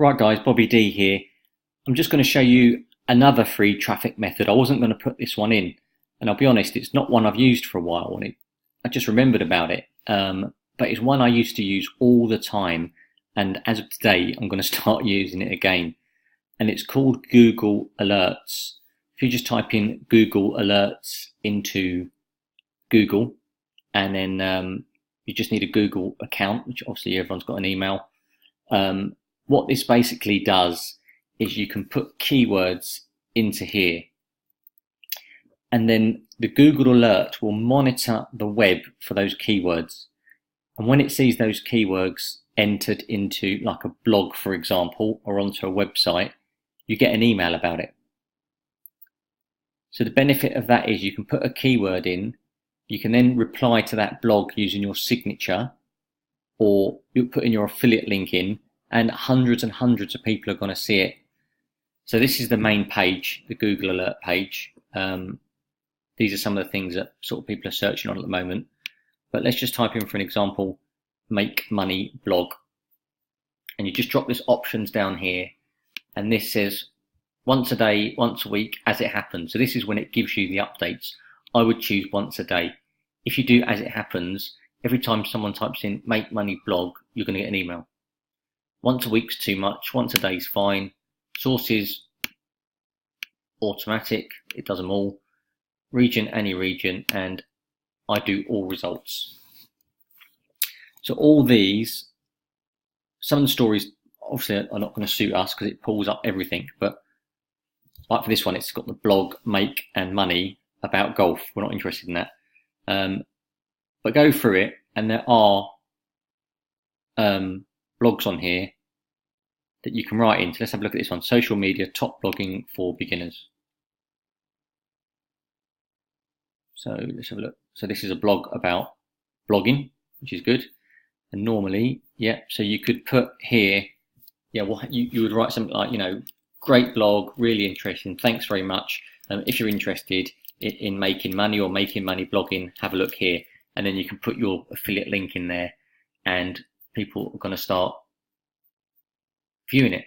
Right guys, Bobby D here. I'm just going to show you another free traffic method. I wasn't going to put this one in, and I'll be honest, it's not one I've used for a while, and I just remembered about it. But it's one I used to use all the time, and as of today, I'm going to start using it again. And it's called Google Alerts. If you just type in Google Alerts into Google, and then you just need a Google account, which obviously everyone's got an email. What this basically does is you can put keywords into here, and then the Google Alert will monitor the web for those keywords. And when it sees those keywords entered into like a blog, for example, or onto a website, you get an email about it. So the benefit of that is you can put a keyword in, you can then reply to that blog using your signature, or you put in your affiliate link in, and hundreds and hundreds of people are going to see it. So this is the main page, the Google Alert page. These are some of the things that sort of people are searching on at the moment. But let's just type in, for an example, make money blog. And you just drop this options down here, and this says once a day, once a week, as it happens. So this is when it gives you the updates. I would choose once a day. If you do as it happens, every time someone types in make money blog, you're going to get an email. Once a week's too much, once a day's fine. Sources, automatic, it does them all. Region, any region, and I do all results. So all these, some of the stories obviously are not going to suit us because it pulls up everything, but like for this one, it's got the blog, make and money about golf. We're not interested in that. But go through it, and there are blogs on here that you can write in. So let's have a look at this one. Social media, top blogging for beginners. So let's have a look. So this is a blog about blogging, which is good. And normally, yeah, so you could put here, yeah, well, you would write something like, great blog, really interesting, thanks very much. If you're interested in making money or making money blogging, have a look here. And then you can put your affiliate link in there, and people are going to start viewing it.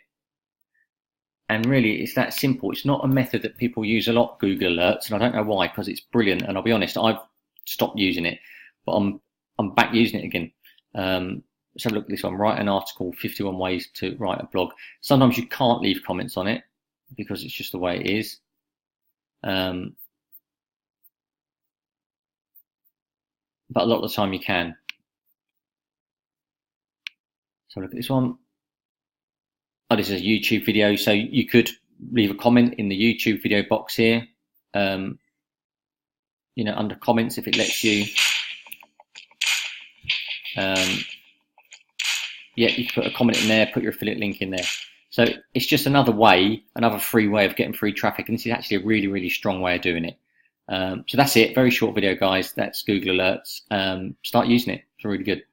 And really, it's that simple. It's not a method that people use a lot, Google Alerts, and I don't know why, because it's brilliant. And I'll be honest, I've stopped using it, but I'm back using it again. Let's have a look at this one. Write an article, 51 ways to write a blog. Sometimes you can't leave comments on it because it's just the way it is. But a lot of the time you can. So look at this one. Oh, this is a YouTube video, so you could leave a comment in the YouTube video box here. Under comments if it lets you. Yeah, you can put a comment in there, put your affiliate link in there. So it's just another way, another free way of getting free traffic, and this is actually a really, really strong way of doing it. So that's it. Very short video, guys. That's Google Alerts. Start using it. It's really good.